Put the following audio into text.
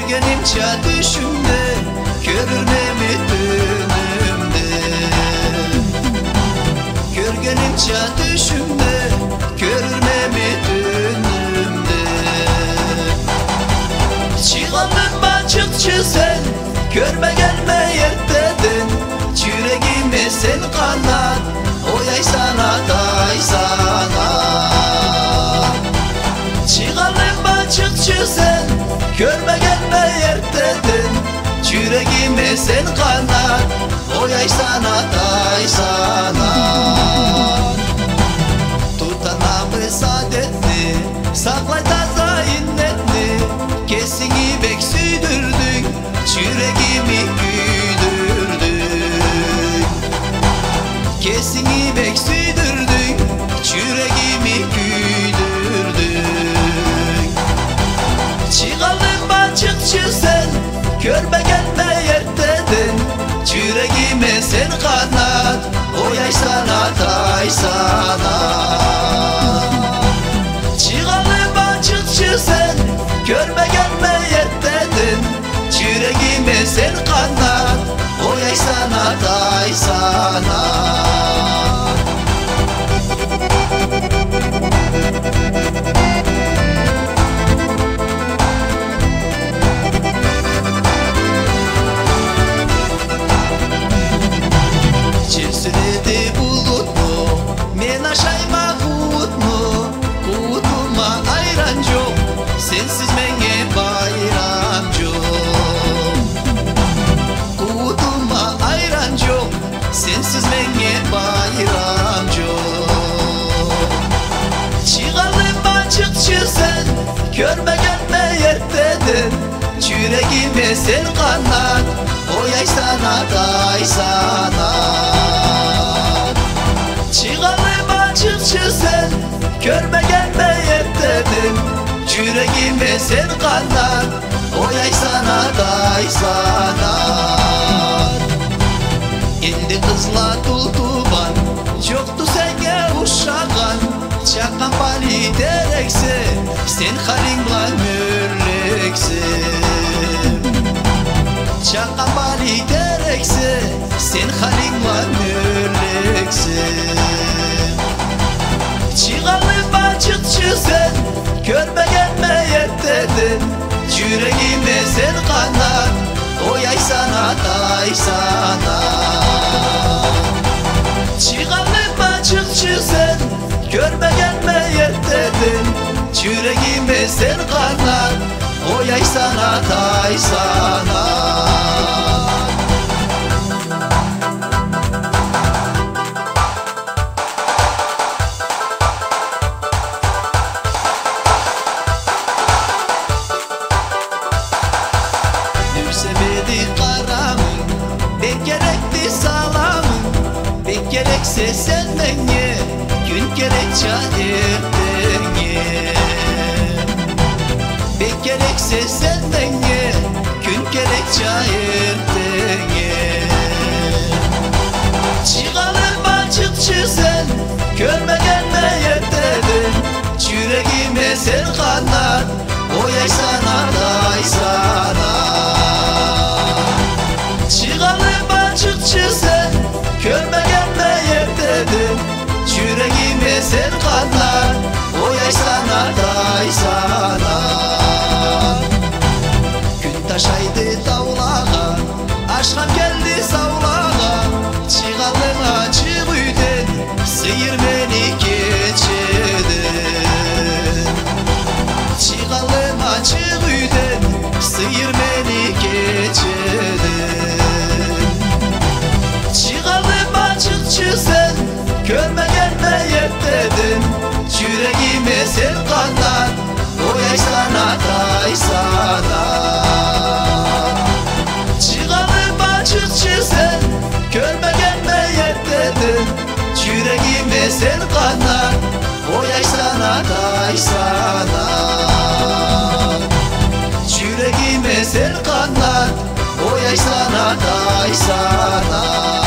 Körgenimçe düşümde, görürmemi dönümde. Körgenimçe düşümde, görürmemi dönümde. Çıkalım açıkçı sen, görme gelme yerdedin. Yüreğime sen kanat, oyay sana day sana. Çıkalım açıkçı sen, görme gelme yerdedin. Yüreğime sen kanat, oyay sana day sana. Tutanamı saadetli, saklay taza innetli. Kesini bek sürdürdün, yüreğimi güldürdün. Kesini bek sürdürdün, yüreğimi güldürdün. Çıkalım açıkçı sen, görme gelme yerdedin. Yüreğime sen kanat, oyay sana day sana. Çıkalım açıkçı sen, görme gelme yerdedin. Yüreğime sen kanat, oyay sana day sana. Çersiredi bulutlu, men aşayma kutlu. Kutuma ayran yok, sensiz menge bayram yok. Kutuma ayran yok, sensiz menge bayram yok. Çıkalım açıkçı sen, görme gelme yerdedin. Yüreğime sen kanat, oyay sana day sana. Çıkalım açıkçı sen, görme gelme yerdedin. Yüreğime sen kanat, oyay sana day sana. İndi kızla tutuban, yoktu senge uşağın. Çakan bali derekse, sen halinla mürlekse. Çakan bali derekse, sen halinla mürlekse. Çıkalım açıkçı sen, görme gelme yerdedin. Yüreğime sen kanat, oyay sana day sana. Çıkalım açıkçı sen, görme gelme yerdedin. Yüreğime sen kanat, oyay sana day sana. Sevedi karamın, bek gerekti salamın. Bek gerekse senden ye, gün gerekçe erden ye. Bek gerekse senden ye, gün gerekçe erden ye. Çıkalım açıkçı sen, görme gelme yerdedin. Yüreğime sen kanat, oyay sana day sana. Çıkalım açıkçı sen, görme gelme yerdedin. Yüreğime sen kanat, oyay sana day sana. Gün taşaydı dağlağa, aşkım geldi savlağa. Çıkalım açık üyden, sıyır beni geçeden. Çıkalım açık üyden, sıyır beni geçeden. Çıkalım açıkçı sen, görme gelme yerdedin. Yüreğime sen kanat, oyay sana day sana. Çıkalım açıkçı sen, görme gelme yerdedin. Yüreğime sen kanat, oyay sana day sana. Yüreğime sen kanat, oyay sana day sana.